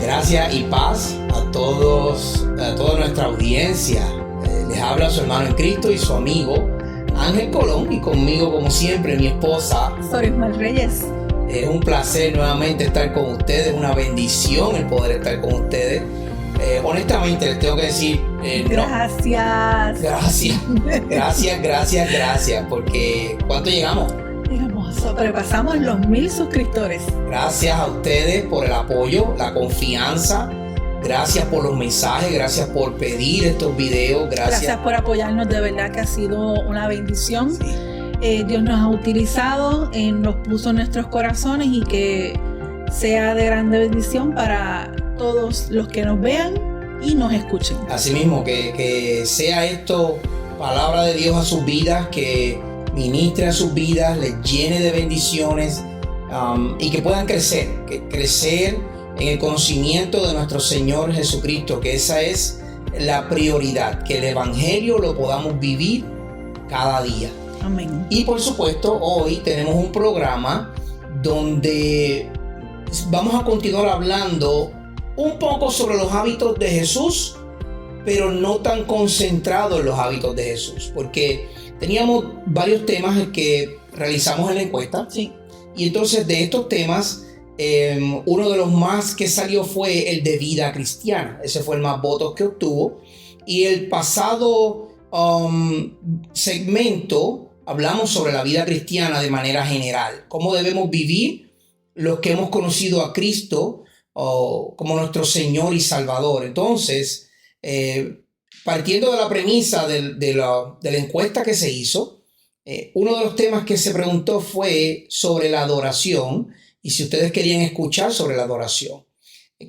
Gracias y paz a todos, a toda nuestra audiencia. Les habla su hermano en Cristo y su amigo Ángel Colón, y conmigo, como siempre, mi esposa Sorismar Reyes. Es un placer nuevamente estar con ustedes, una bendición el poder estar con ustedes. Honestamente les tengo que decir Gracias. Gracias, porque ¿cuánto llegamos? Sobrepasamos los 1000 suscriptores. Gracias a ustedes por el apoyo, la confianza. Gracias por los mensajes, gracias por pedir estos videos. Gracias por apoyarnos, de verdad que ha sido una bendición. Sí. Dios nos ha utilizado, nos puso en nuestros corazones, y que sea de grande bendición para todos los que nos vean y nos escuchen. Asimismo, que sea esto palabra de Dios a sus vidas, que ministre a sus vidas, les llene de bendiciones, y que puedan crecer en el conocimiento de nuestro Señor Jesucristo, que esa es la prioridad, que el Evangelio lo podamos vivir cada día. Amén. Y por supuesto, hoy tenemos un programa donde vamos a continuar hablando un poco sobre los hábitos de Jesús, pero no tan concentrado en los hábitos de Jesús, porque teníamos varios temas que realizamos en la encuesta. Sí. Y entonces de estos temas, uno de los más que salió fue el de vida cristiana. Ese fue el más votos que obtuvo. Y el pasado segmento hablamos sobre la vida cristiana de manera general. Cómo debemos vivir los que hemos conocido a Cristo como nuestro Señor y Salvador. Entonces, partiendo de la premisa de la encuesta que se hizo, uno de los temas que se preguntó fue sobre la adoración, y si ustedes querían escuchar sobre la adoración.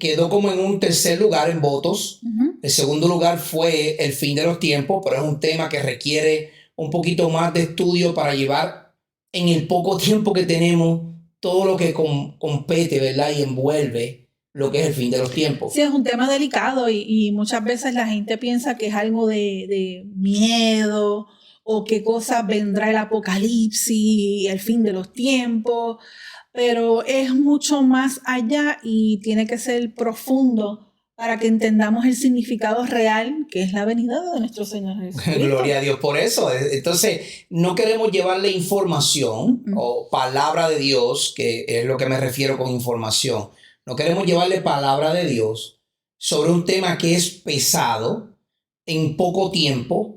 Quedó como en un tercer lugar en votos. Uh-huh. El segundo lugar fue el fin de los tiempos, pero es un tema que requiere un poquito más de estudio para llevar en el poco tiempo que tenemos todo lo que compete, ¿verdad? Y envuelve lo que es el fin de los tiempos. Sí, es un tema delicado, y muchas veces la gente piensa que es algo de miedo, o qué cosa vendrá el apocalipsis, el fin de los tiempos, pero es mucho más allá y tiene que ser profundo para que entendamos el significado real, que es la venida de nuestro Señor Jesucristo. Gloria a Dios por eso. Entonces, no queremos llevarle información o palabra de Dios, que es lo que me refiero con información. No queremos llevarle palabra de Dios sobre un tema que es pesado en poco tiempo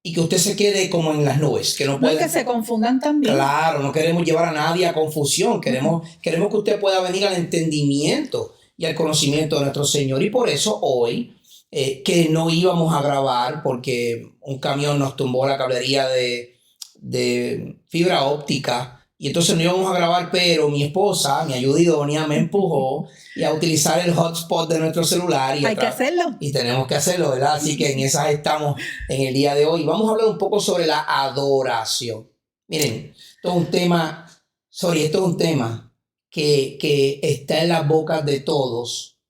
y que usted se quede como en las nubes. Que no puede... que se confundan también. Claro, no queremos llevar a nadie a confusión. Queremos que usted pueda venir al entendimiento y al conocimiento de nuestro Señor. Y por eso hoy, que no íbamos a grabar porque un camión nos tumbó la cablería de fibra óptica, y entonces no íbamos a grabar, pero mi esposa, mi ayuda idónea, me empujó a utilizar el hotspot de nuestro celular. Hay que hacerlo. Y tenemos que hacerlo, ¿verdad? Así que en esas estamos en el día de hoy. Vamos a hablar un poco sobre la adoración. Miren, esto es un tema que está en las bocas de todos,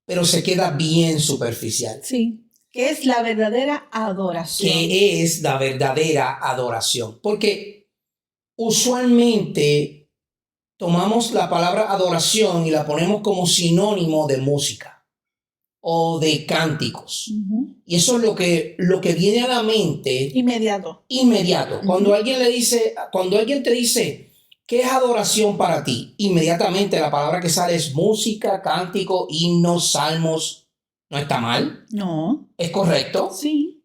pero se queda bien superficial. Sí. ¿Qué es la verdadera adoración? ¿Qué es la verdadera adoración? Porque usualmente tomamos la palabra adoración y la ponemos como sinónimo de música o de cánticos. Uh-huh. Y eso es lo que viene a la mente inmediato. Uh-huh. Cuando alguien te dice, ¿qué es adoración para ti? Inmediatamente la palabra que sale es música, cántico, himnos, salmos. ¿No está mal? No. ¿Es correcto? Sí.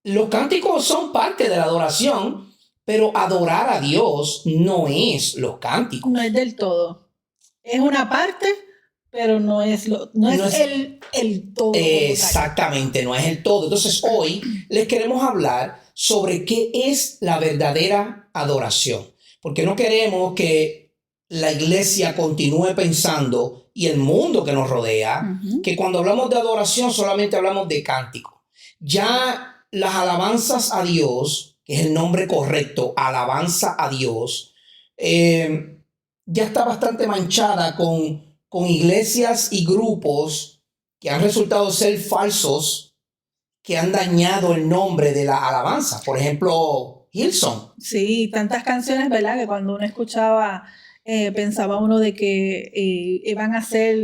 Los cánticos son parte de la adoración, pero adorar a Dios no es los cánticos. No es del todo. Es una parte, pero no es el todo. Exactamente, no es el todo. Entonces hoy les queremos hablar sobre qué es la verdadera adoración. Porque no queremos que la iglesia continúe pensando, y el mundo que nos rodea, uh-huh, que cuando hablamos de adoración solamente hablamos de cántico. Ya las alabanzas a Dios, que es el nombre correcto, alabanza a Dios, ya está bastante manchada con iglesias y grupos que han resultado ser falsos, que han dañado el nombre de la alabanza. Por ejemplo, Hillsong. Sí, tantas canciones, ¿verdad? Que cuando uno escuchaba, pensaba uno de que iban a ser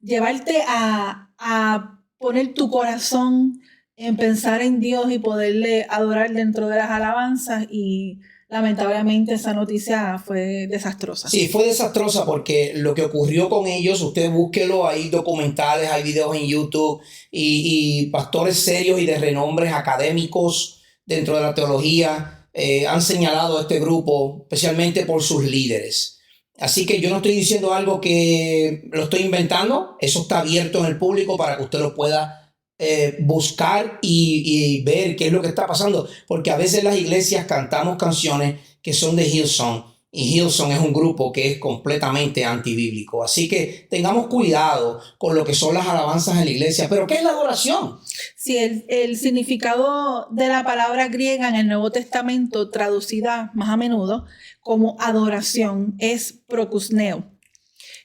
llevarte a poner tu corazón en pensar en Dios y poderle adorar dentro de las alabanzas, y lamentablemente esa noticia fue desastrosa. Sí, fue desastrosa porque lo que ocurrió con ellos, usted búsquelo, hay documentales, hay videos en YouTube y pastores serios y de renombres académicos dentro de la teología han señalado a este grupo, especialmente por sus líderes. Así que yo no estoy diciendo algo que lo estoy inventando, eso está abierto en el público para que usted lo pueda buscar y ver qué es lo que está pasando, porque a veces las iglesias cantamos canciones que son de Hillsong, y Hillsong es un grupo que es completamente antibíblico, así que tengamos cuidado con lo que son las alabanzas en la iglesia. ¿Pero qué es la adoración? Sí, el significado de la palabra griega en el Nuevo Testamento, traducida más a menudo como adoración, es prokusneo,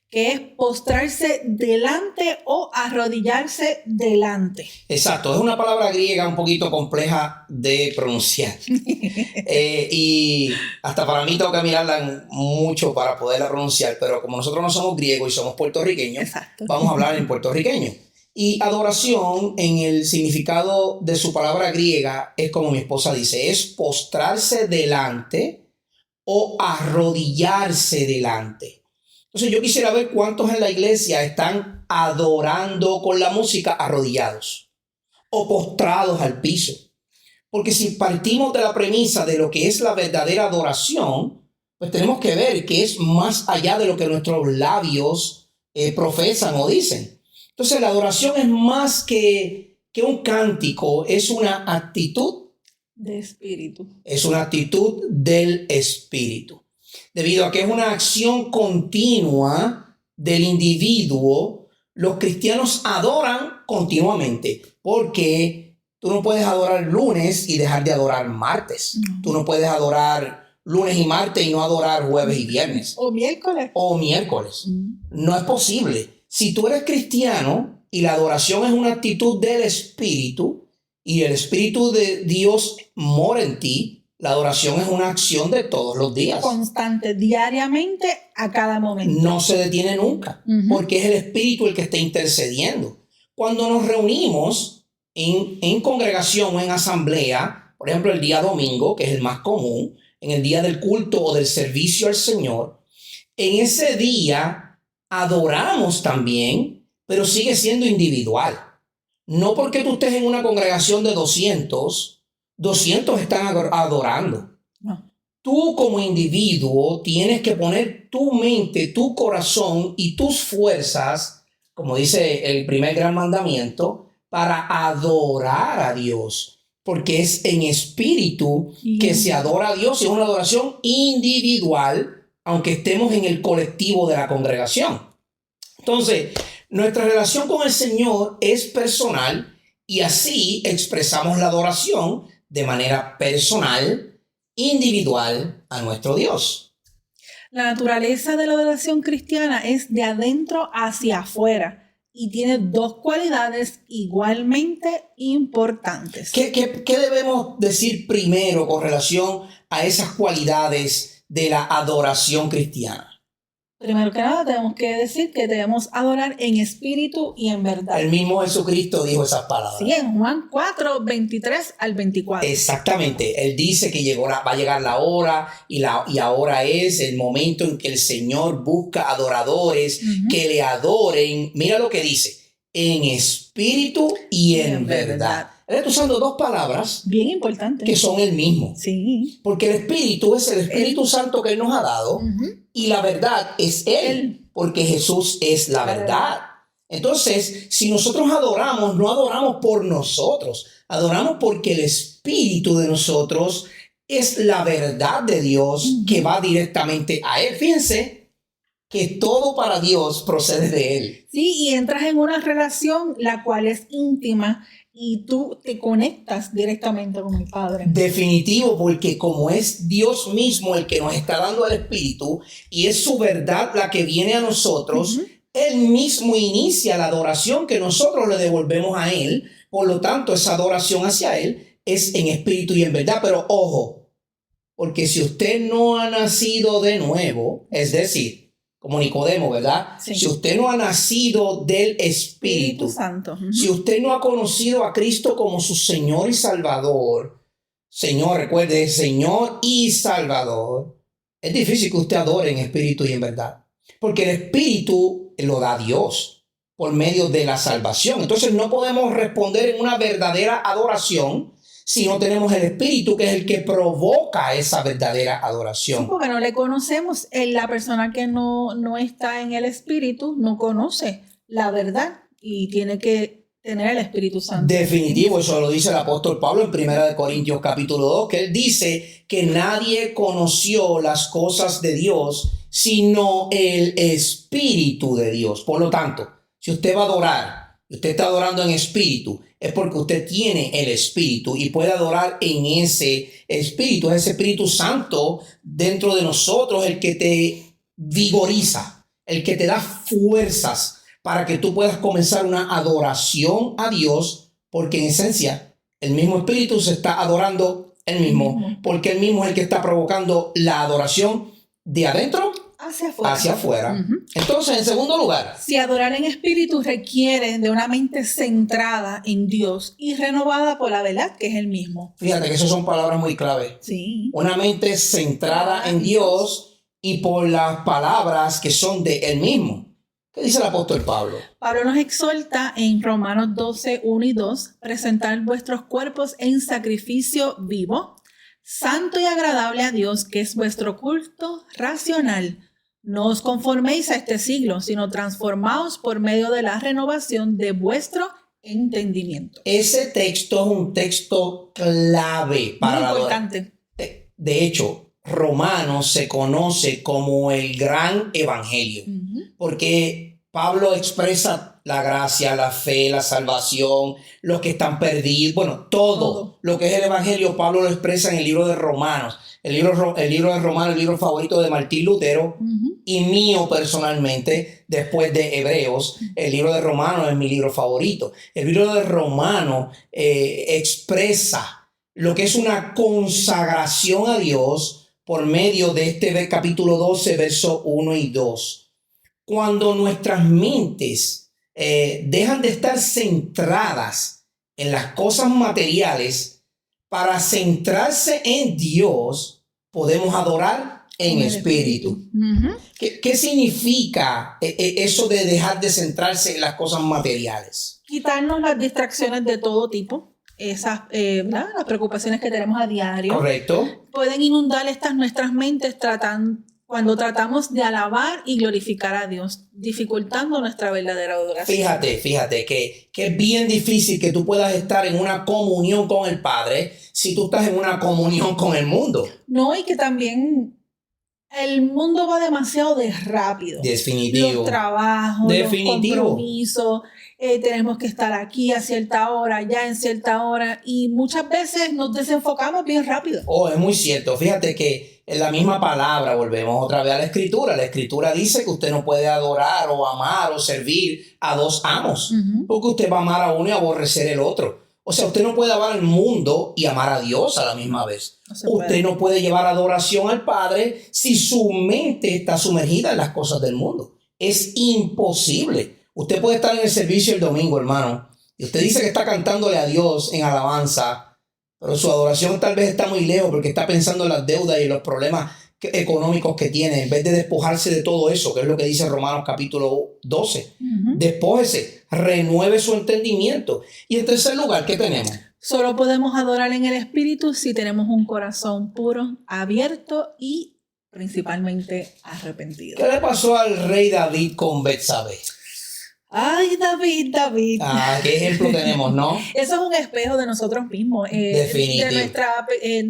que es postrarse delante o arrodillarse delante. Exacto, es una palabra griega un poquito compleja de pronunciar. Y hasta para mí tengo que mirarla mucho para poderla pronunciar, pero como nosotros no somos griegos y somos puertorriqueños, Exacto, vamos a hablar en puertorriqueño. Y adoración, en el significado de su palabra griega, es como mi esposa dice, es postrarse delante o arrodillarse delante. Entonces yo quisiera ver cuántos en la iglesia están adorando con la música arrodillados o postrados al piso. Porque si partimos de la premisa de lo que es la verdadera adoración, pues tenemos que ver que es más allá de lo que nuestros labios profesan o dicen. Entonces la adoración es más que un cántico, es una actitud de espíritu. Es una actitud del espíritu. Debido a que es una acción continua del individuo, los cristianos adoran continuamente, porque tú no puedes adorar lunes y dejar de adorar martes. Tú no puedes adorar lunes y martes y no adorar jueves y viernes. O miércoles. No es posible. Si tú eres cristiano y la adoración es una actitud del espíritu y el espíritu de Dios mora en ti, la adoración es una acción de todos los días. Constante, diariamente, a cada momento. No se detiene nunca, porque es el espíritu el que está intercediendo. Cuando nos reunimos en congregación o en asamblea, por ejemplo el día domingo, que es el más común, en el día del culto o del servicio al Señor, en ese día adoramos también, pero sigue siendo individual. No porque tú estés en una congregación de 200 están adorando. No. Tú como individuo tienes que poner tu mente, tu corazón y tus fuerzas, como dice el primer gran mandamiento, para adorar a Dios. Porque es en espíritu que se adora a Dios, y es una adoración individual, aunque estemos en el colectivo de la congregación. Entonces, nuestra relación con el Señor es personal, y así expresamos la adoración de manera personal, individual a nuestro Dios. La naturaleza de la adoración cristiana es de adentro hacia afuera y tiene dos cualidades igualmente importantes. ¿Qué debemos decir primero con relación a esas cualidades de la adoración cristiana? Primero que nada, tenemos que decir que debemos adorar en espíritu y en verdad. El mismo Jesucristo dijo esas palabras. Sí, en Juan 4, 23 al 24. Exactamente. Él dice que va a llegar la hora y ahora es el momento en que el Señor busca adoradores que le adoren. Mira lo que dice, en espíritu y en verdad. Él está usando dos palabras bien importantes que son el mismo. Sí. Porque el Espíritu es el Espíritu Santo que Él nos ha dado, y la verdad es Él, porque Jesús es la verdad. Entonces, si nosotros adoramos, no adoramos por nosotros, adoramos porque el Espíritu de nosotros es la verdad de Dios que va directamente a Él. Fíjense que todo para Dios procede de Él. Sí, y entras en una relación la cual es íntima y tú te conectas directamente con el Padre. Definitivo, porque como es Dios mismo el que nos está dando el Espíritu y es su verdad la que viene a nosotros, Él mismo inicia la adoración que nosotros le devolvemos a Él. Por lo tanto, esa adoración hacia Él es en espíritu y en verdad. Pero ojo, porque si usted no ha nacido de nuevo, es decir, como Nicodemo, ¿verdad? Sí. Si usted no ha nacido del Espíritu Espíritu, Santo. Ujú. si usted no ha conocido a Cristo como su Señor y Salvador, Señor, recuerde, Señor y Salvador, es difícil que usted adore en espíritu y en verdad, porque el Espíritu lo da Dios por medio de la salvación. Entonces no podemos responder en una verdadera adoración si no tenemos el Espíritu, que es el que provoca esa verdadera Sí, adoración. porque no le conocemos. La persona que no está en el Espíritu no conoce la verdad y tiene que tener el Espíritu Santo. Definitivo, eso lo dice el apóstol Pablo en 1 Corintios capítulo 2, que él dice que nadie conoció las cosas de Dios sino el Espíritu de Dios. Por lo tanto, si usted va a adorar, usted está adorando en espíritu, es porque usted tiene el Espíritu y puede adorar en ese Espíritu. Es ese Espíritu Santo dentro de nosotros el que te vigoriza, el que te da fuerzas para que tú puedas comenzar una adoración a Dios, porque en esencia el mismo Espíritu se está adorando él mismo, porque él mismo es el que está provocando la adoración de adentro Hacia afuera. hacia afuera. Ujú. Entonces, en segundo lugar, Si adorar en espíritu requiere de una mente centrada en Dios y renovada por la verdad, que es el mismo. fíjate que esas son palabras muy clave. Sí. Una mente centrada en Dios y por las palabras que son de él mismo. ¿Qué dice el apóstol Pablo? Pablo nos exhorta en Romanos 12, 1 y 2, presentar vuestros cuerpos en sacrificio vivo, santo y agradable a Dios, que es vuestro culto racional. No os conforméis a este siglo, sino transformaos por medio de la renovación de vuestro entendimiento. Ese texto es un texto clave para Muy la adoración. importante. De hecho, Romanos se conoce como el gran evangelio, porque Pablo expresa la gracia, la fe, la salvación, los que están perdidos, bueno, todo lo que es el evangelio, Pablo lo expresa en el libro de Romanos. El libro de Romanos, el libro favorito de Martín Lutero y mío personalmente, después de Hebreos. El libro de Romanos es mi libro favorito. El libro de Romanos expresa lo que es una consagración a Dios por medio de este capítulo 12, versos 1 y 2. Cuando nuestras mentes dejan de estar centradas en las cosas materiales para centrarse en Dios, podemos adorar en espíritu. ¿Qué significa eso de dejar de centrarse en las cosas materiales? Quitarnos las distracciones de todo tipo, esas las preocupaciones que tenemos a diario. Correcto. Pueden inundar nuestras mentes cuando tratamos de alabar y glorificar a Dios, dificultando nuestra verdadera adoración. Fíjate que es bien difícil que tú puedas estar en una comunión con el Padre si tú estás en una comunión con el mundo. No, y que también el mundo va demasiado rápido. Definitivo. Los trabajos, Definitivo. los compromisos, tenemos que estar aquí a cierta hora, ya en cierta hora, y muchas veces nos desenfocamos bien rápido. Oh, es muy cierto. Fíjate que en la misma palabra, volvemos otra vez a la Escritura. La Escritura dice que usted no puede adorar o amar o servir a dos amos, porque usted va a amar a uno y aborrecer el otro. O sea, usted no puede amar al mundo y amar a Dios a la misma vez. Usted no puede llevar adoración al Padre si su mente está sumergida en las cosas del mundo. Es imposible. Usted puede estar en el servicio el domingo, hermano, y usted dice que está cantándole a Dios en alabanza, pero su adoración tal vez está muy lejos porque está pensando en las deudas y en los problemas económicos que tiene, en vez de despojarse de todo eso, que es lo que dice Romanos capítulo 12. Despójese, renueve su entendimiento. Y en tercer lugar, ¿qué tenemos? Solo podemos adorar en el Espíritu si tenemos un corazón puro, abierto y principalmente arrepentido. ¿Qué le pasó al rey David con Betsabé? Ay, David. ¿Qué ejemplo tenemos, no? Eso es un espejo de nosotros mismos. Definitivo. De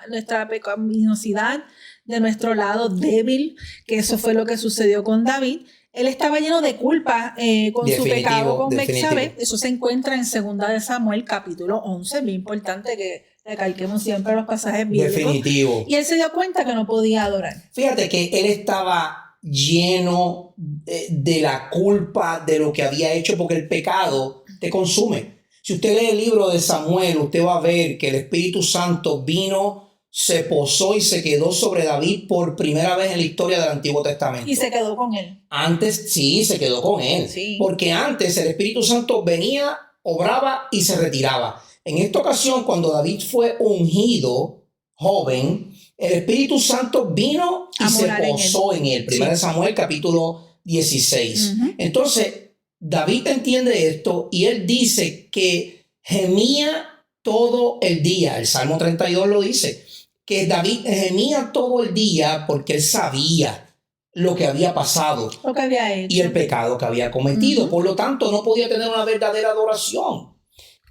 nuestra pecaminosidad, de nuestro lado débil, que eso fue lo que sucedió con David. Él estaba lleno de culpa con su pecado con Betsabé. Eso se encuentra en 2 de Samuel, capítulo 11. Muy importante que recalquemos siempre los pasajes bíblicos. Definitivo. Y él se dio cuenta que no podía adorar. Fíjate que él estaba lleno de la culpa de lo que había hecho, porque el pecado te consume. Si usted lee el libro de Samuel, usted va a ver que el Espíritu Santo vino se posó y se quedó sobre David por primera vez en la historia del Antiguo Testamento. Y se quedó con él. Antes sí, se quedó con él. Sí. Porque antes el Espíritu Santo venía, obraba y se retiraba. En esta ocasión, cuando David fue ungido, joven, el Espíritu Santo vino y se posó en él. 1 Samuel capítulo 16. Entonces, David entiende esto y él dice que gemía todo el día. El Salmo 32 lo dice, que David gemía todo el día porque él sabía lo que había pasado, lo que había hecho y el pecado que había cometido. Por lo tanto, no podía tener una verdadera adoración.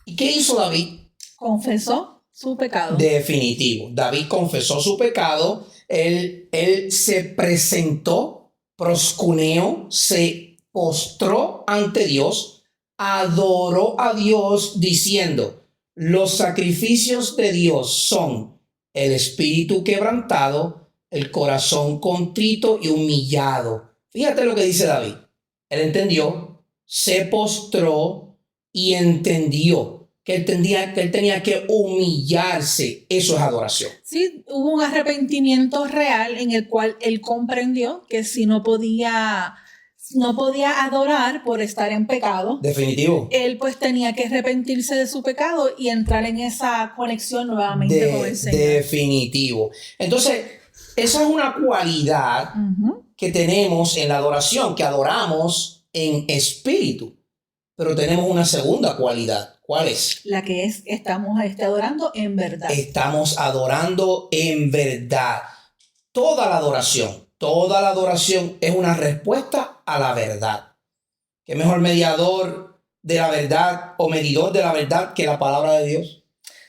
¿Y qué hizo David? Confesó su pecado. Definitivo. David confesó su pecado. Él se presentó, proscuneó, se postró ante Dios, adoró a Dios diciendo: los sacrificios de Dios son el espíritu quebrantado, el corazón contrito y humillado. Fíjate lo que dice David. Él entendió, se postró y entendió que él tenía que humillarse. Eso es adoración. Sí, hubo un arrepentimiento real en el cual él comprendió que si no podía adorar por estar en pecado. Definitivo. Él pues tenía que arrepentirse de su pecado y entrar en esa conexión nuevamente con el Señor. Definitivo. Entonces, esa es una cualidad que tenemos en la adoración, que adoramos en espíritu. Pero tenemos una segunda cualidad. ¿Cuál es? La que es, estamos adorando en verdad. Estamos adorando en verdad. Toda la adoración es una respuesta a la verdad. ¿Qué mejor mediador de la verdad o medidor de la verdad que la palabra de Dios?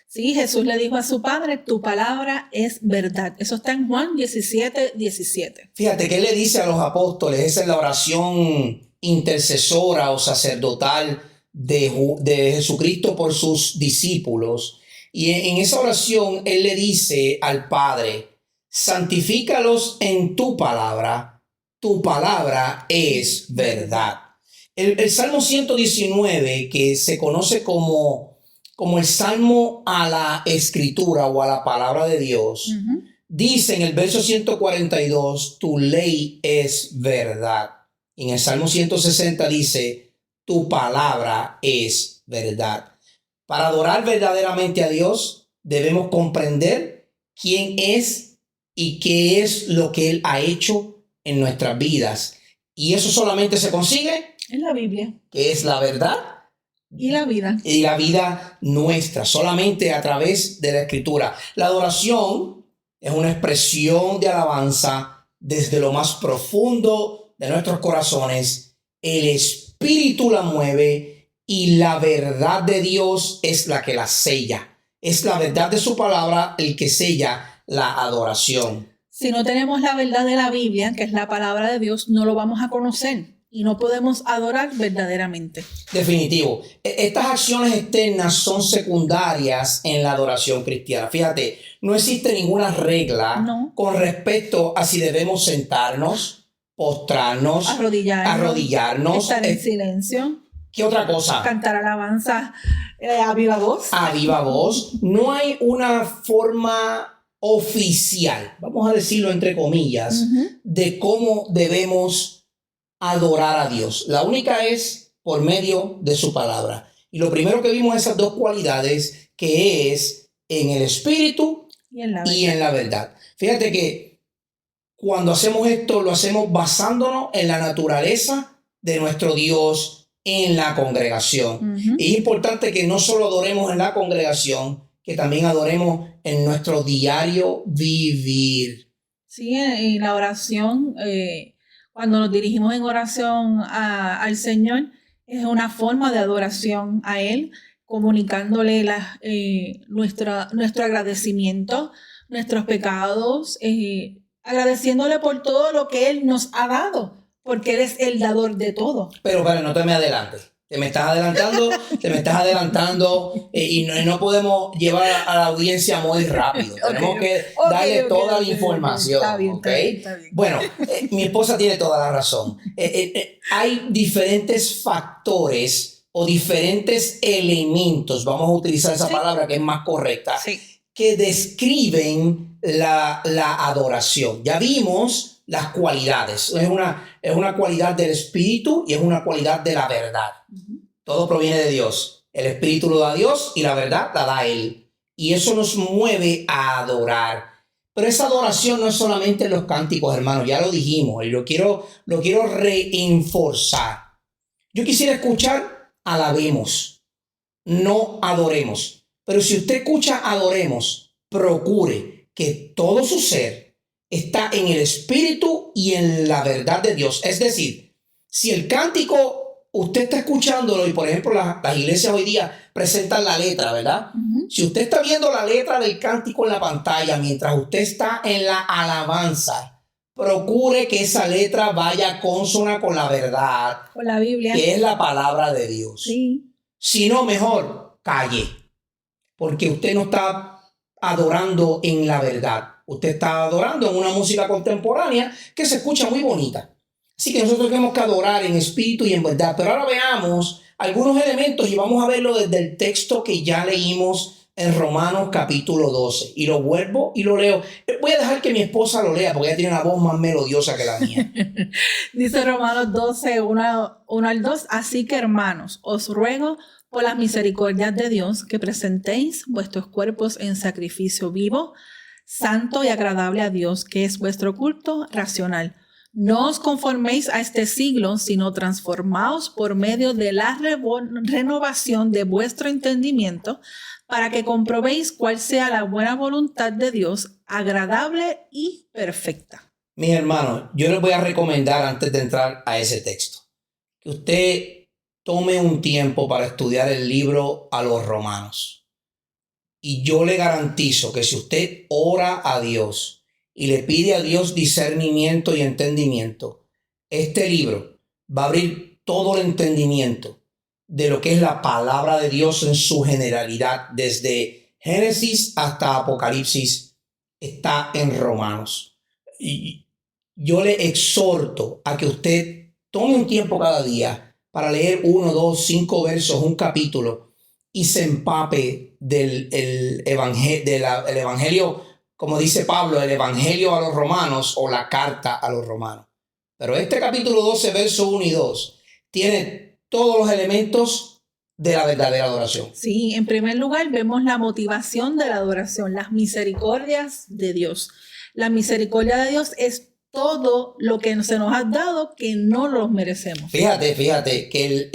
Sí, Jesús le dijo a su Padre: tu palabra es verdad. Eso está en Juan 17:17. Fíjate que él le dice a los apóstoles, esa es la oración intercesora o sacerdotal de Jesucristo por sus discípulos. Y en esa oración él le dice al Padre: santifícalos en tu palabra es verdad. El Salmo 119, que se conoce como el Salmo a la Escritura o a la palabra de Dios, dice en el verso 142, tu ley es verdad. En el Salmo 160 dice, tu palabra es verdad. Para adorar verdaderamente a Dios, debemos comprender quién es y qué es lo que Él ha hecho en nuestras vidas. Y eso solamente se consigue en la Biblia, que es la verdad y la vida. Y la vida nuestra, solamente a través de la Escritura. La adoración es una expresión de alabanza desde lo más profundo de nuestros corazones. El Espíritu la mueve y la verdad de Dios es la que la sella. Es la verdad de su palabra el que sella la adoración. Si no tenemos la verdad de la Biblia, que es la palabra de Dios, no lo vamos a conocer y no podemos adorar verdaderamente. Definitivo. Estas acciones externas son secundarias en la adoración cristiana. Fíjate, no existe ninguna regla con respecto a si debemos sentarnos, postrarnos, arrodillarnos, estar en silencio. ¿Qué otra cosa? Cantar alabanza a viva voz. A viva voz. No hay una forma oficial, vamos a decirlo entre comillas, de cómo debemos adorar a Dios. La única es por medio de su palabra. Y lo primero que vimos esas dos cualidades, que es en el Espíritu y en la verdad. Fíjate que cuando hacemos esto, lo hacemos basándonos en la naturaleza de nuestro Dios en la congregación. Es importante que no solo adoremos en la congregación, que también adoremos en nuestro diario vivir. Sí, en la oración, cuando nos dirigimos en oración al Señor, es una forma de adoración a Él, comunicándole nuestro agradecimiento, nuestros pecados, agradeciendo por todo lo que Él nos ha dado, porque Él es el dador de todo. Pero no te me adelantes. Te me estás adelantando y no podemos llevar a la audiencia muy rápido. Tenemos que darle toda la información. Está bien. Bueno, mi esposa tiene toda la razón. Hay diferentes factores o diferentes elementos, vamos a utilizar esa palabra que es más correcta, que describen la adoración. Ya vimos las cualidades. Es una cualidad del Espíritu y es una cualidad de la verdad. Todo proviene de Dios. El Espíritu lo da Dios y la verdad la da Él. Y eso nos mueve a adorar. Pero esa adoración no es solamente en los cánticos, hermanos. Ya lo dijimos y lo quiero reenforzar. Yo quisiera escuchar alabemos, no adoremos. Pero si usted escucha adoremos, procure que todo su ser está en el Espíritu y en la verdad de Dios. Es decir, si el cántico usted está escuchándolo y por ejemplo las iglesias hoy día presentan la letra, ¿verdad? Si usted está viendo la letra del cántico en la pantalla mientras usted está en la alabanza, procure que esa letra vaya consona con la verdad, con la Biblia, que es la palabra de Dios. Sí. Si no, mejor calle, porque usted no está adorando en la verdad. Usted está adorando en una música contemporánea que se escucha muy bonita. Así que nosotros tenemos que adorar en espíritu y en verdad. Pero ahora veamos algunos elementos y vamos a verlo desde el texto que ya leímos en Romanos capítulo 12. Y lo vuelvo y lo leo. Voy a dejar que mi esposa lo lea porque ella tiene una voz más melodiosa que la mía. Dice Romanos 12, 1 al 2. Así que, hermanos, os ruego por las misericordias de Dios que presentéis vuestros cuerpos en sacrificio vivo, santo y agradable a Dios, que es vuestro culto racional. No os conforméis a este siglo, sino transformaos por medio de la renovación de vuestro entendimiento, para que comprobéis cuál sea la buena voluntad de Dios, agradable y perfecta. Mis hermanos, yo les voy a recomendar antes de entrar a ese texto, que usted tome un tiempo para estudiar el libro a los Romanos. Y yo le garantizo que si usted ora a Dios y le pide a Dios discernimiento y entendimiento, este libro va a abrir todo el entendimiento de lo que es la palabra de Dios en su generalidad, desde Génesis hasta Apocalipsis, está en Romanos. Y yo le exhorto a que usted tome un tiempo cada día para leer 1, 2, 5 versos, un capítulo, y se empape del evangelio, como dice Pablo, el evangelio a los romanos o la carta a los romanos. Pero este capítulo 12, versos 1 y 2, tiene todos los elementos de la verdadera adoración. Sí, en primer lugar vemos la motivación de la adoración, las misericordias de Dios. La misericordia de Dios es todo lo que se nos ha dado que no los merecemos. Fíjate que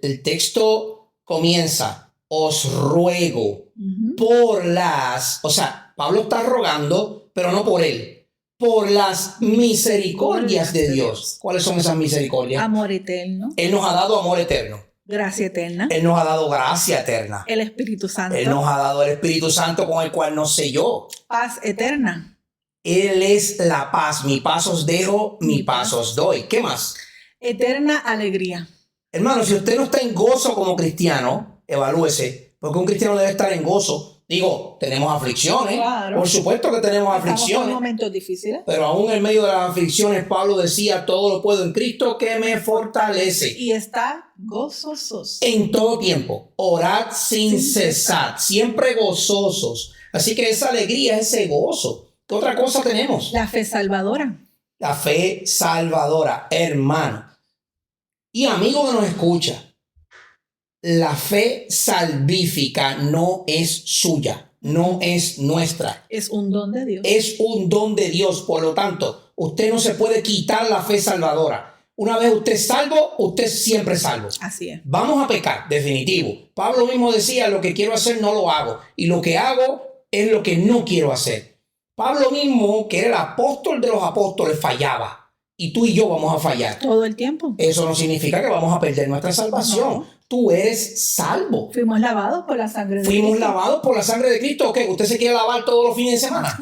el texto comienza, os ruego por las, o sea, Pablo está rogando, pero no por él, por las misericordias de Dios. ¿Cuáles son esas misericordias? Amor eterno. Él nos ha dado amor eterno. Gracia eterna. Él nos ha dado gracia eterna. El Espíritu Santo. Él nos ha dado el Espíritu Santo con el cual nos selló. Paz eterna. Él es la paz. Mi paz os dejo, mi paz os doy. ¿Qué más? Eterna alegría. Hermano, si usted no está en gozo como cristiano, evalúese, porque un cristiano debe estar en gozo. Digo, tenemos aflicciones. Claro. Por supuesto que tenemos aflicciones. Estamos en momentos difíciles. Pero aún en medio de las aflicciones, Pablo decía, todo lo puedo en Cristo que me fortalece. Y está gozosos. En todo tiempo, orad sin cesar, siempre gozosos. Así que esa alegría, ese gozo. ¿Qué otra cosa tenemos? La fe salvadora. La fe salvadora, hermano. Y amigo que nos escucha, la fe salvífica no es suya, no es nuestra. Es un don de Dios. Es un don de Dios, por lo tanto, usted no se puede quitar la fe salvadora. Una vez usted es salvo, usted es siempre salvo. Así es. Vamos a pecar, definitivo. Pablo mismo decía, lo que quiero hacer no lo hago. Y lo que hago es lo que no quiero hacer. Pablo mismo, que era el apóstol de los apóstoles, fallaba. Y tú y yo vamos a fallar. Todo el tiempo. Eso no significa que vamos a perder nuestra salvación. No. Tú eres salvo. Fuimos lavados por la sangre de Cristo. Fuimos lavados por la sangre de Cristo. ¿Qué? ¿Usted se quiere lavar todos los fines de semana?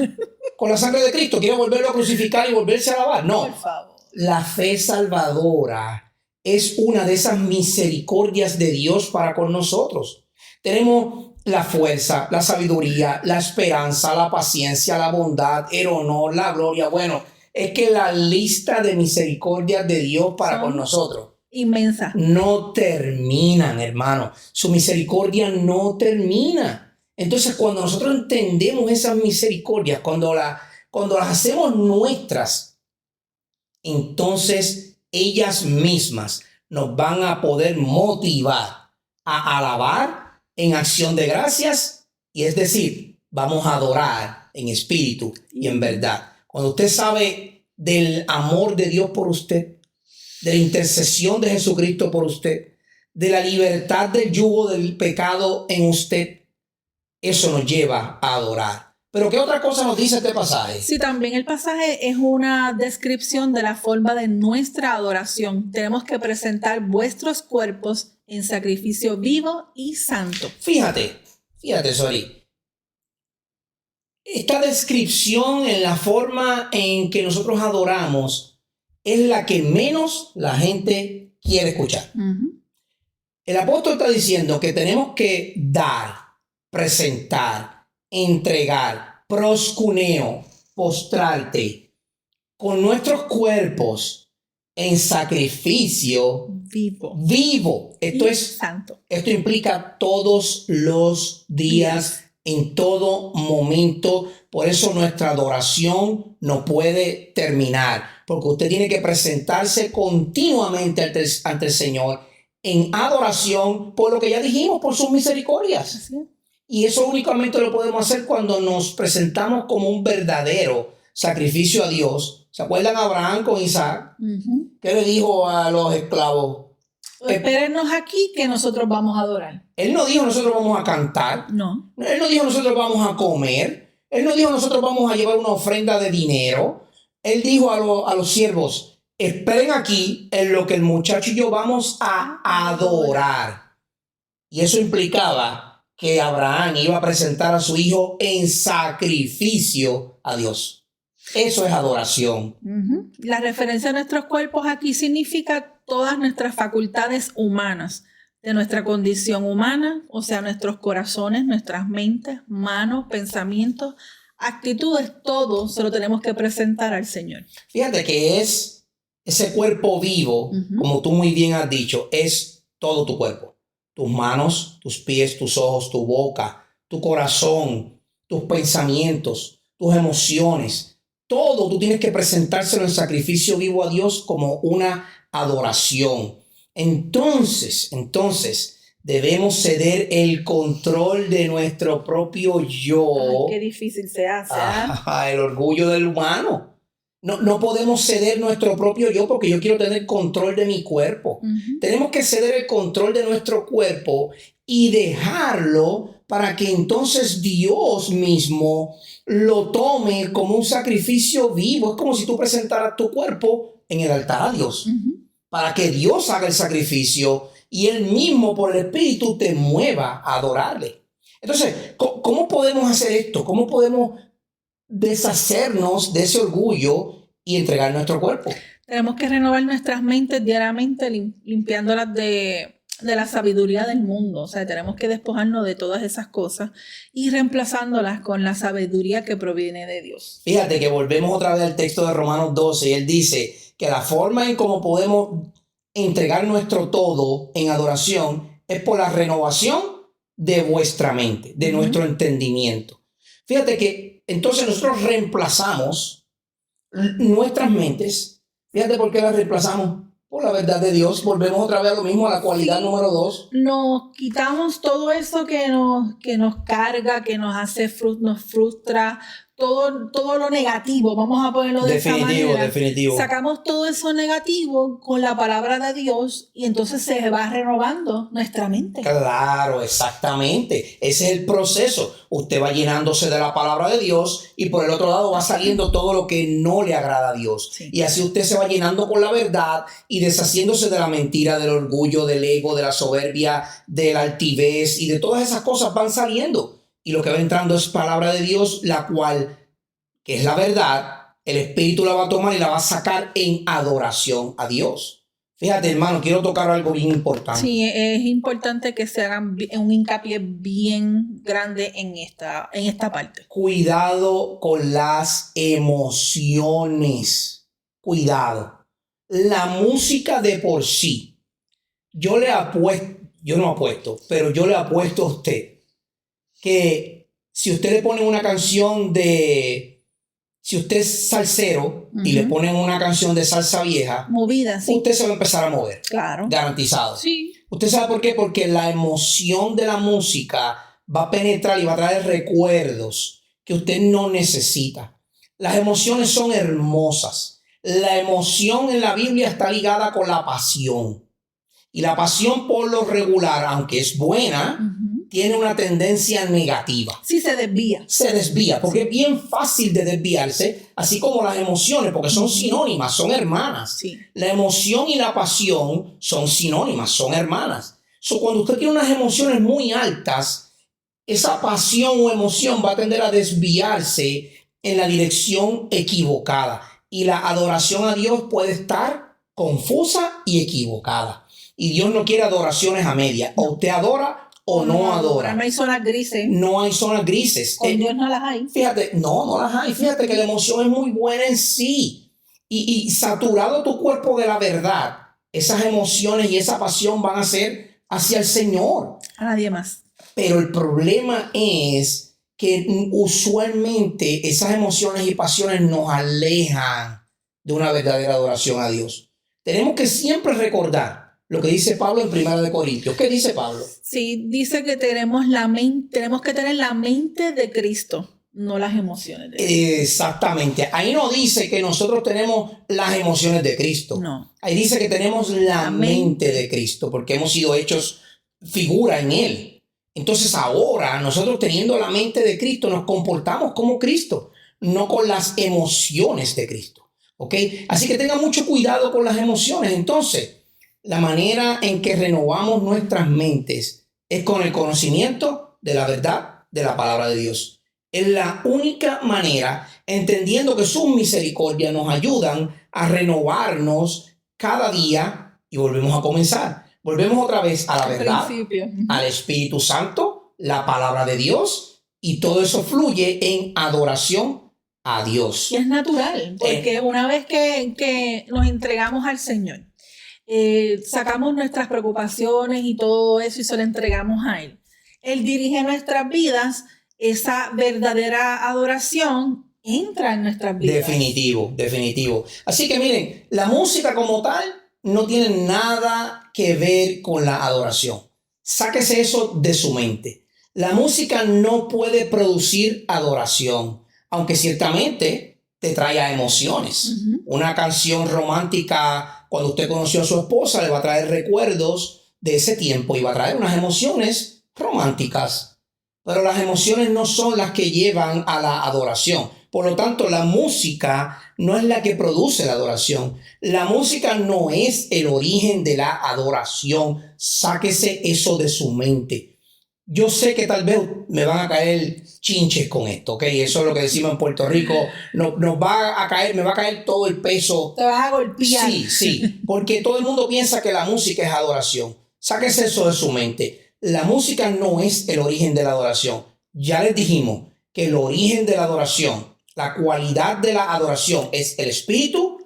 ¿Con la sangre de Cristo? ¿Quiere volverlo a crucificar y volverse a lavar? No. Por favor. La fe salvadora es una de esas misericordias de Dios para con nosotros. Tenemos la fuerza, la sabiduría, la esperanza, la paciencia, la bondad, el honor, la gloria. Bueno, es que la lista de misericordias de Dios para con nosotros inmensa. No terminan, hermano. Su misericordia no termina. Entonces, cuando nosotros entendemos esas misericordias, cuando las hacemos nuestras, entonces ellas mismas nos van a poder motivar a alabar en acción de gracias, y es decir, vamos a adorar en espíritu y en verdad. Cuando usted sabe del amor de Dios por usted, de la intercesión de Jesucristo por usted, de la libertad del yugo del pecado en usted, eso nos lleva a adorar. Pero ¿qué otra cosa nos dice este pasaje? Sí, también el pasaje es una descripción de la forma de nuestra adoración. Tenemos que presentar vuestros cuerpos en sacrificio vivo y santo. Fíjate, Sori. Esta descripción en la forma en que nosotros adoramos es la que menos la gente quiere escuchar. El apóstol está diciendo que tenemos que dar, presentar, entregar, proscuneo, postrarte con nuestros cuerpos en sacrificio vivo. Santo. Esto implica todos los días, en todo momento. Por eso nuestra adoración no puede terminar, porque usted tiene que presentarse continuamente ante el Señor en adoración por lo que ya dijimos, por sus misericordias. Y eso únicamente lo podemos hacer cuando nos presentamos como un verdadero sacrificio a Dios. ¿Se acuerdan Abraham con Isaac? ¿Qué le dijo a los esclavos? Espérennos aquí que nosotros vamos a adorar. Él no dijo nosotros vamos a cantar. No. Él no dijo nosotros vamos a comer. Él no dijo nosotros vamos a llevar una ofrenda de dinero. Él dijo a los siervos, esperen aquí en lo que el muchacho y yo vamos a adorar. Y eso implicaba que Abraham iba a presentar a su hijo en sacrificio a Dios. Eso es adoración. La referencia a nuestros cuerpos aquí significa todas nuestras facultades humanas, de nuestra condición humana, o sea, nuestros corazones, nuestras mentes, manos, pensamientos, actitudes, todo se lo tenemos que presentar al Señor. Fíjate que es ese cuerpo vivo, como tú muy bien has dicho, es todo tu cuerpo. Tus manos, tus pies, tus ojos, tu boca, tu corazón, tus pensamientos, tus emociones. Todo tú tienes que presentárselo en sacrificio vivo a Dios como una adoración. Entonces, debemos ceder el control de nuestro propio yo. Ay, qué difícil se hace. El orgullo del humano. No podemos ceder nuestro propio yo porque yo quiero tener control de mi cuerpo. Tenemos que ceder el control de nuestro cuerpo y dejarlo para que entonces Dios mismo lo tome como un sacrificio vivo. Es como si tú presentaras tu cuerpo en el altar a Dios. Para que Dios haga el sacrificio y Él mismo por el Espíritu te mueva a adorarle. Entonces, ¿cómo podemos hacer esto? ¿Cómo podemos deshacernos de ese orgullo y entregar nuestro cuerpo? Tenemos que renovar nuestras mentes diariamente, limpiándolas de la sabiduría del mundo. O sea, tenemos que despojarnos de todas esas cosas y reemplazándolas con la sabiduría que proviene de Dios. Fíjate que volvemos otra vez al texto de Romanos 12 y él dice que la forma en cómo podemos entregar nuestro todo en adoración es por la renovación de vuestra mente, de nuestro entendimiento. Fíjate que entonces nosotros reemplazamos nuestras mentes. Fíjate por qué las reemplazamos. Por la verdad de Dios. Volvemos otra vez a lo mismo, a la cualidad número 2. Nos quitamos todo eso que nos carga, que nos hace nos frustra, todo lo negativo, vamos a ponerlo de esa manera. Definitivo. Sacamos todo eso negativo con la palabra de Dios y entonces se va renovando nuestra mente. Claro, exactamente. Ese es el proceso. Usted va llenándose de la palabra de Dios y por el otro lado va saliendo todo lo que no le agrada a Dios. Sí. Y así usted se va llenando con la verdad y deshaciéndose de la mentira, del orgullo, del ego, de la soberbia, de la altivez y de todas esas cosas van saliendo. Y lo que va entrando es palabra de Dios, la cual, que es la verdad, el Espíritu la va a tomar y la va a sacar en adoración a Dios. Fíjate, hermano, quiero tocar algo bien importante. Sí, es importante que se hagan un hincapié bien grande en esta parte. Cuidado con las emociones. Cuidado. La música de por sí. Yo le apuesto a usted que si usted le pone una canción si usted es salsero y le ponen una canción de salsa vieja, movida, sí. usted se va a empezar a mover. Claro. Garantizado. Sí. ¿Usted sabe por qué? Porque la emoción de la música va a penetrar y va a traer recuerdos que usted no necesita. Las emociones son hermosas. La emoción en la Biblia está ligada con la pasión. Y la pasión por lo regular, aunque es buena, tiene una tendencia negativa. Sí, se desvía. Se desvía, porque es bien fácil de desviarse, así como las emociones, porque son sinónimas, son hermanas. Sí. La emoción y la pasión son sinónimas, son hermanas. Cuando usted tiene unas emociones muy altas, esa pasión o emoción va a tender a desviarse en la dirección equivocada. Y la adoración a Dios puede estar confusa y equivocada. Y Dios no quiere adoraciones a medias. O usted adora o no adora. No hay zonas grises. No hay zonas grises. Con Dios no las hay. Fíjate, no las hay. Fíjate que la emoción es muy buena en sí. Y saturado tu cuerpo de la verdad, esas emociones y esa pasión van a ser hacia el Señor. A nadie más. Pero el problema es que usualmente esas emociones y pasiones nos alejan de una verdadera adoración a Dios. Tenemos que siempre recordar lo que dice Pablo en 1 Corintios. ¿Qué dice Pablo? Sí, dice que tenemos que tener la mente de Cristo, no las emociones de Cristo. Exactamente. Ahí no dice que nosotros tenemos las emociones de Cristo. No. Ahí dice que tenemos la mente de Cristo, porque hemos sido hechos figura en Él. Entonces ahora nosotros teniendo la mente de Cristo nos comportamos como Cristo, no con las emociones de Cristo. ¿Ok? Así que tengan mucho cuidado con las emociones. Entonces, la manera en que renovamos nuestras mentes es con el conocimiento de la verdad de la palabra de Dios. Es la única manera, entendiendo que sus misericordias nos ayudan a renovarnos cada día y volvemos a comenzar. Volvemos otra vez a la verdad, al Espíritu Santo, la palabra de Dios, y todo eso fluye en adoración a Dios. Y es natural, porque una vez que nos entregamos al Señor, sacamos nuestras preocupaciones y todo eso y se lo entregamos a Él. Él dirige nuestras vidas, esa verdadera adoración entra en nuestras vidas. Definitivo. Así que miren, la música como tal no tiene nada que ver con la adoración. Sáquese eso de su mente. La música no puede producir adoración, aunque ciertamente te trae emociones. Una canción romántica, cuando usted conoció a su esposa, le va a traer recuerdos de ese tiempo y va a traer unas emociones románticas. Pero las emociones no son las que llevan a la adoración. Por lo tanto, la música no es la que produce la adoración. La música no es el origen de la adoración. Sáquese eso de su mente. Yo sé que tal vez me van a caer chinches con esto, ¿ok? Eso es lo que decimos en Puerto Rico. Me va a caer todo el peso. Te vas a golpear. Sí, porque todo el mundo piensa que la música es adoración. Sáquese eso de su mente. La música no es el origen de la adoración. Ya les dijimos que el origen de la adoración, la cualidad de la adoración es el espíritu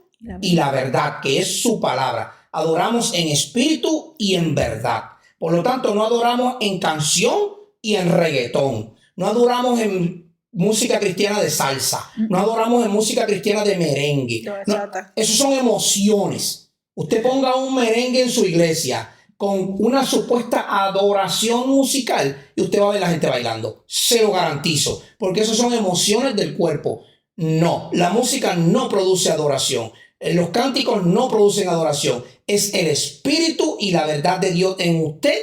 y la verdad, que es su palabra. Adoramos en espíritu y en verdad. Por lo tanto, no adoramos en canción y en reggaetón. No adoramos en música cristiana de salsa. No adoramos en música cristiana de merengue. No, esos son emociones. Usted ponga un merengue en su iglesia con una supuesta adoración musical y usted va a ver a la gente bailando. Se lo garantizo, porque esas son emociones del cuerpo. No, la música no produce adoración. Los cánticos no producen adoración. Es el espíritu y la verdad de Dios en usted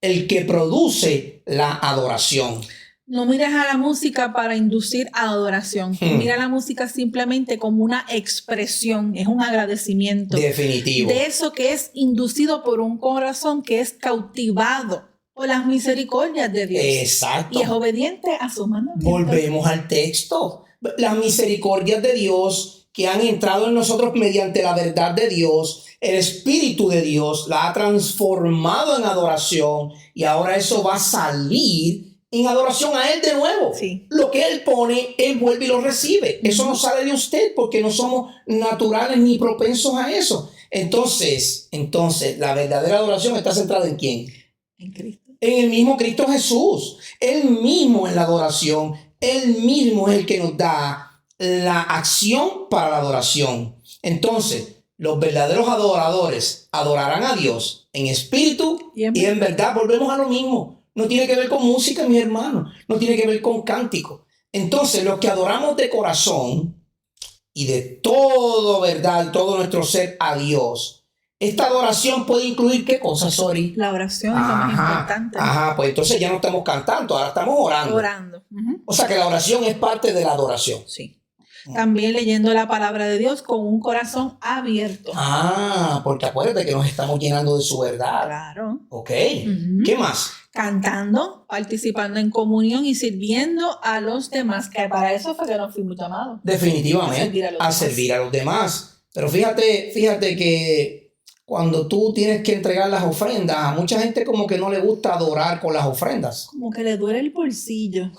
el que produce la adoración. No mires a la música para inducir a adoración. Mira la música simplemente como una expresión, es un agradecimiento. Definitivo. De eso que es inducido por un corazón que es cautivado por las misericordias de Dios. Exacto. Y es obediente a sus mandamientos. Volvemos al texto. Las misericordias de Dios que han entrado en nosotros mediante la verdad de Dios, el Espíritu de Dios la ha transformado en adoración y ahora eso va a salir en adoración a Él de nuevo. Sí. Lo que Él pone, Él vuelve y lo recibe. Eso no sale de usted porque no somos naturales ni propensos a eso. Entonces, la verdadera adoración está centrada ¿en quién? En Cristo. en el mismo Cristo Jesús. Él mismo en la adoración, Él mismo es el que nos da la acción para la adoración. Entonces, los verdaderos adoradores adorarán a Dios en espíritu y en verdad. Volvemos a lo mismo. No tiene que ver con música, mis hermanos. No tiene que ver con cántico. Entonces, los que adoramos de corazón y de todo verdad, todo nuestro ser a Dios, esta adoración puede incluir ¿qué cosa, Sori? La oración es lo más importante. Pues entonces ya no estamos cantando, ahora estamos orando. O sea que la oración es parte de la adoración. Sí. También leyendo la palabra de Dios con un corazón abierto. Porque acuérdate que nos estamos llenando de su verdad. Claro. Ok. ¿Qué más? Cantando, participando en comunión y sirviendo a los demás, que para eso fue que nos fuimos llamados. Definitivamente, a servir a los demás. Pero fíjate que cuando tú tienes que entregar las ofrendas, a mucha gente como que no le gusta adorar con las ofrendas. Como que le duele el bolsillo.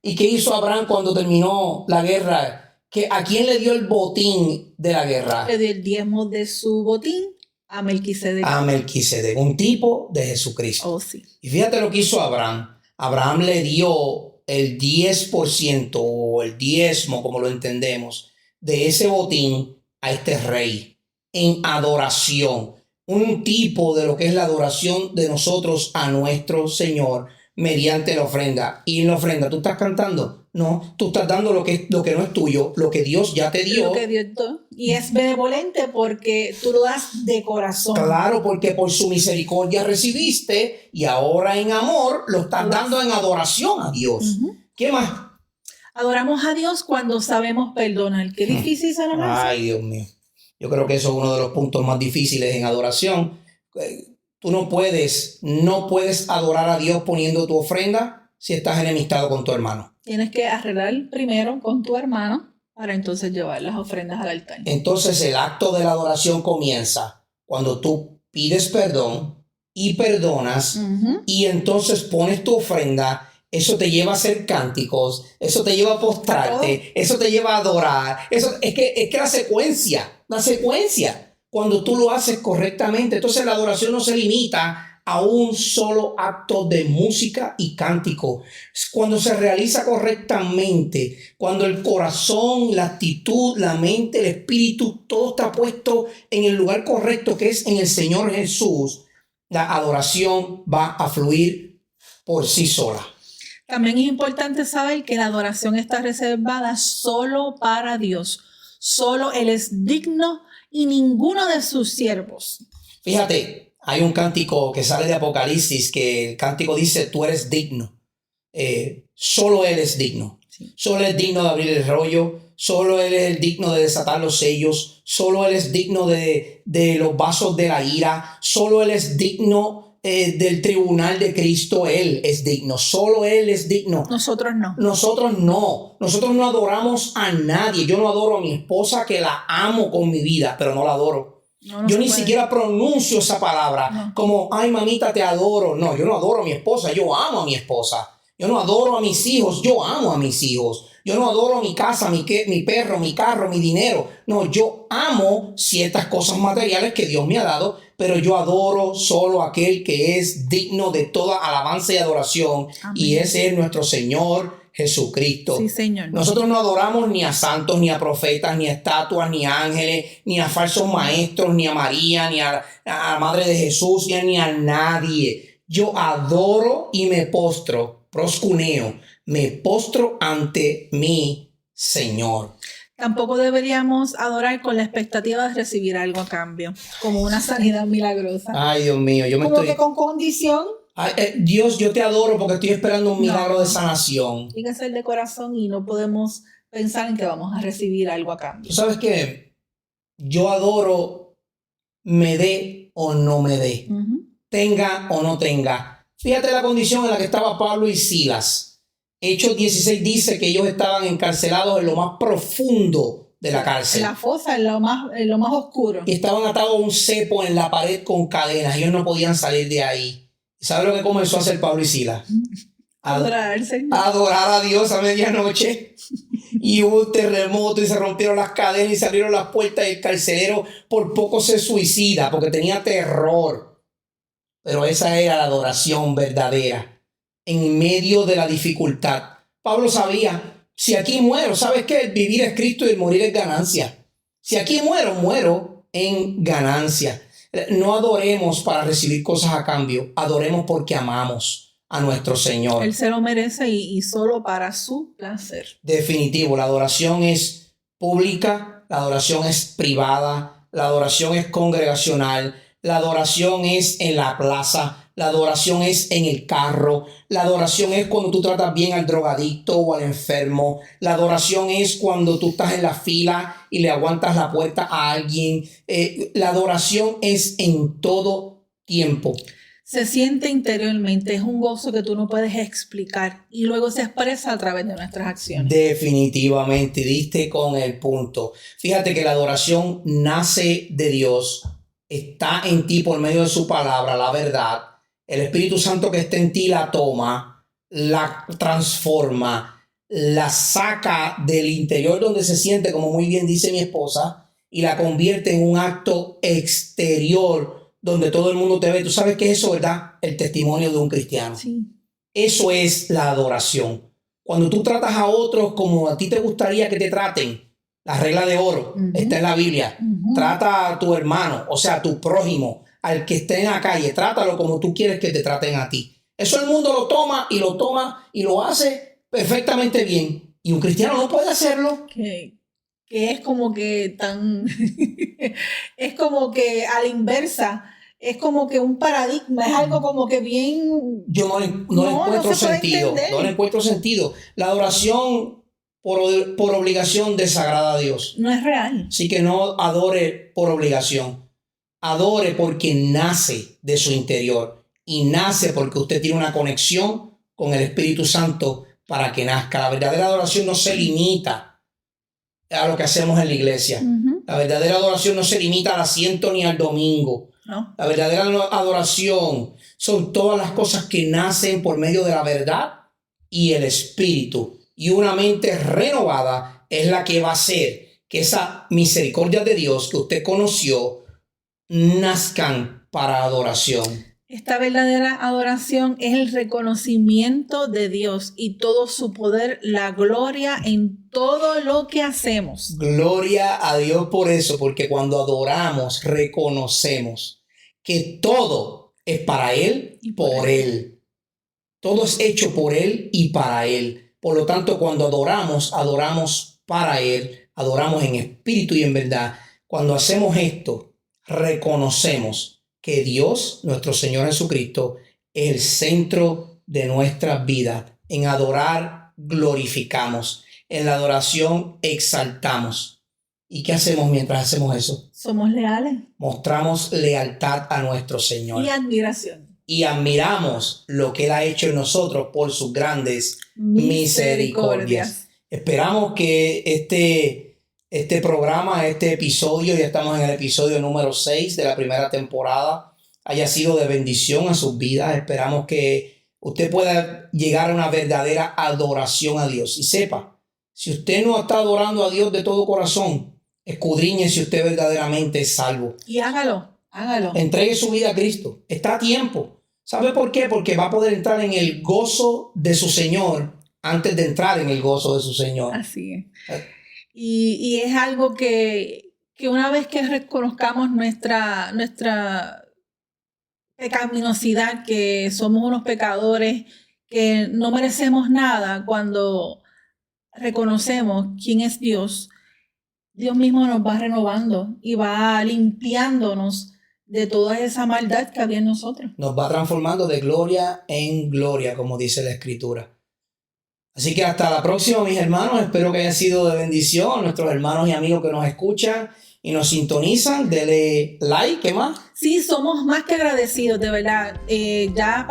¿Y qué hizo Abraham cuando terminó la guerra? ¿A quién le dio el botín de la guerra? Le dio el diezmo de su botín a Melquisedec. A Melquisedec, un tipo de Jesucristo. Oh, sí. Y fíjate lo que hizo Abraham. Abraham le dio el 10% o el diezmo, como lo entendemos, de ese botín a este rey en adoración. Un tipo de lo que es la adoración de nosotros a nuestro Señor mediante la ofrenda. Y en la ofrenda, ¿tú estás cantando? No, tú estás dando lo que no es tuyo, lo que Dios ya te dio. Lo que Dios dio. Y es benevolente porque tú lo das de corazón. Claro, porque por su misericordia recibiste y ahora en amor lo estás dando en adoración a Dios. ¿Qué más? Adoramos a Dios cuando sabemos perdonar. Qué difícil se nos hace. Ay, Dios mío. Yo creo que eso es uno de los puntos más difíciles en adoración. Tú no puedes adorar a Dios poniendo tu ofrenda si estás enemistado con tu hermano. Tienes que arreglar primero con tu hermano para entonces llevar las ofrendas al altar. Entonces el acto de la adoración comienza cuando tú pides perdón y perdonas y entonces pones tu ofrenda. Eso te lleva a hacer cánticos, eso te lleva a postrarte, eso te lleva a adorar. Eso es que la secuencia, cuando tú lo haces correctamente, entonces la adoración no se limita a un solo acto de música y cántico. Cuando se realiza correctamente, cuando el corazón, la actitud, la mente, el espíritu, todo está puesto en el lugar correcto que es en el Señor Jesús, la adoración va a fluir por sí sola. También es importante saber que la adoración está reservada solo para Dios. Solo Él es digno y ninguno de sus siervos. Fíjate. Hay un cántico que sale de Apocalipsis que el cántico dice, tú eres digno. Solo Él es digno. Sí. Solo Él es digno de abrir el rollo. Solo Él es el digno de desatar los sellos. Solo Él es digno de los vasos de la ira. Solo Él es digno del tribunal de Cristo. Él es digno. Solo Él es digno. Nosotros no. Nosotros no. Nosotros no adoramos a nadie. Yo no adoro a mi esposa, que la amo con mi vida, pero no la adoro. Yo ni siquiera pronuncio esa palabra como, ay, mamita, te adoro. No, yo no adoro a mi esposa, yo amo a mi esposa. Yo no adoro a mis hijos, yo amo a mis hijos. Yo no adoro mi casa, mi perro, mi carro, mi dinero. No, yo amo ciertas cosas materiales que Dios me ha dado, pero yo adoro solo a aquel que es digno de toda alabanza y adoración. Amén. Y ese es nuestro Señor Jesucristo. Sí, Señor. Nosotros no adoramos ni a santos, ni a profetas, ni a estatuas, ni a ángeles, ni a falsos maestros, ni a María, ni a la Madre de Jesús, ni a nadie. Yo adoro y me postro, proscuneo, me postro ante mi Señor. Tampoco deberíamos adorar con la expectativa de recibir algo a cambio, como una sanidad milagrosa. Ay, Dios mío, como que con condición. Ay, Dios, yo te adoro porque estoy esperando un milagro de sanación. Tiene que ser de corazón y no podemos pensar en que vamos a recibir algo a cambio. ¿Tú sabes qué? Yo adoro, me dé o no me dé, tenga o no tenga. Fíjate la condición en la que estaba Pablo y Silas. Hechos 16 dice que ellos estaban encarcelados en lo más profundo de la cárcel. En la fosa, en lo más oscuro. Y estaban atados a un cepo en la pared con cadenas. Ellos no podían salir de ahí. ¿Sabes lo que comenzó a hacer Pablo y Silas? Adorar al Señor. Adorar a Dios a medianoche. Y hubo un terremoto y se rompieron las cadenas y se abrieron las puertas y el carcelero por poco se suicida porque tenía terror. pero esa era la adoración verdadera en medio de la dificultad. Pablo sabía, si aquí muero, ¿sabes qué? El vivir es Cristo y el morir es ganancia. Si aquí muero, muero en ganancia. No adoremos para recibir cosas a cambio, adoremos porque amamos a nuestro Señor. Él se lo merece y solo para su placer. Definitivo, la adoración es pública, la adoración es privada, la adoración es congregacional, la adoración es en la plaza, la adoración es en el carro, la adoración es cuando tú tratas bien al drogadicto o al enfermo, la adoración es cuando tú estás en la fila y le aguantas la puerta a alguien, la adoración es en todo tiempo. Se siente interiormente, es un gozo que tú no puedes explicar y luego se expresa a través de nuestras acciones. Definitivamente, diste con el punto. Fíjate que la adoración nace de Dios, está en ti por medio de su palabra, la verdad. El Espíritu Santo que está en ti la toma, la transforma, la saca del interior donde se siente, como muy bien dice mi esposa, y la convierte en un acto exterior donde todo el mundo te ve. ¿Tú sabes qué es eso, verdad? El testimonio de un cristiano. Sí. Eso es la adoración. Cuando tú tratas a otros como a ti te gustaría que te traten, la regla de oro está en la Biblia. Trata a tu hermano, o sea, a tu prójimo, al que esté en la calle, trátalo como tú quieres que te traten a ti. Eso el mundo lo toma y lo hace perfectamente bien. Y un cristiano no puede hacerlo. Que es como que tan... es como que a la inversa. Es como que un paradigma. Es algo como que bien... Yo no le encuentro sentido. No le encuentro sentido. La adoración por obligación desagrada a Dios. No es real. Así que no adore por obligación. Adore porque nace de su interior y nace porque usted tiene una conexión con el Espíritu Santo para que nazca. La verdadera adoración no se limita a lo que hacemos en la iglesia. La verdadera adoración no se limita al asiento ni al domingo. No. La verdadera adoración son todas las cosas que nacen por medio de la verdad y el Espíritu. Y una mente renovada es la que va a hacer que esa misericordia de Dios que usted conoció nazcan para adoración. Esta verdadera adoración es el reconocimiento de Dios y todo su poder, la gloria en todo lo que hacemos. Gloria a Dios por eso, porque cuando adoramos, reconocemos que todo es para Él y por Él. Todo es hecho por Él y para Él. Por lo tanto, cuando adoramos, adoramos para Él, adoramos en espíritu y en verdad. Cuando hacemos esto, reconocemos que Dios, nuestro Señor Jesucristo, es el centro de nuestras vidas. En adorar, glorificamos. En la adoración, exaltamos. ¿Y qué hacemos mientras hacemos eso? Somos leales. Mostramos lealtad a nuestro Señor. Y admiración. Y admiramos lo que Él ha hecho en nosotros por sus grandes misericordias. Esperamos que este programa, este episodio, ya estamos en el episodio número 6 de la primera temporada, haya sido de bendición a sus vidas. Esperamos que usted pueda llegar a una verdadera adoración a Dios. Y sepa, si usted no está adorando a Dios de todo corazón, escudriñe si usted verdaderamente es salvo. Y hágalo. Entregue su vida a Cristo. Está a tiempo. ¿Sabe por qué? Porque va a poder entrar en el gozo de su Señor antes de entrar en el gozo de su Señor. Así es. Y es algo que una vez que reconozcamos nuestra pecaminosidad, que somos unos pecadores, que no merecemos nada, cuando reconocemos quién es Dios, Dios mismo nos va renovando y va limpiándonos de toda esa maldad que había en nosotros. Nos va transformando de gloria en gloria, como dice la Escritura. Así que hasta la próxima, mis hermanos. Espero que haya sido de bendición. Nuestros hermanos y amigos que nos escuchan y nos sintonizan, dele like. ¿Qué más? Sí, somos más que agradecidos, de verdad. Ya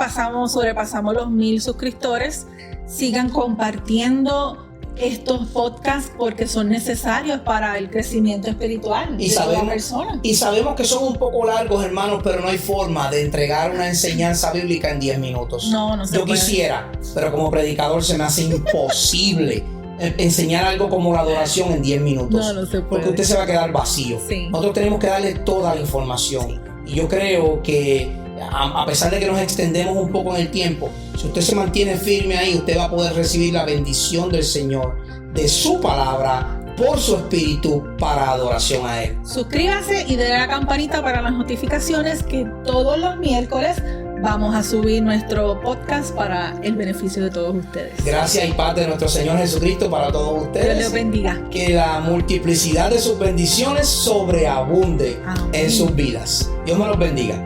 sobrepasamos los 1000 suscriptores. Sigan compartiendo estos podcasts porque son necesarios para el crecimiento espiritual de toda persona. Y sabemos que son un poco largos, hermanos, pero no hay forma de entregar una enseñanza bíblica en 10 minutos. No se puede. Yo quisiera, pero como predicador se me hace imposible enseñar algo como la adoración en 10 minutos. No se puede. Porque usted se va a quedar vacío. Sí. Nosotros tenemos que darle toda la información. Sí. Y yo creo que A pesar de que nos extendemos un poco en el tiempo, si usted se mantiene firme ahí, usted va a poder recibir la bendición del Señor, de su palabra, por su espíritu, para adoración a Él. Suscríbase y dé a la campanita para las notificaciones, que todos los miércoles vamos a subir nuestro podcast para el beneficio de todos ustedes. Gracias y paz de nuestro Señor Jesucristo para todos ustedes. Dios les bendiga. Que la multiplicidad de sus bendiciones sobreabunde Amén. en sus vidas. Dios me los bendiga.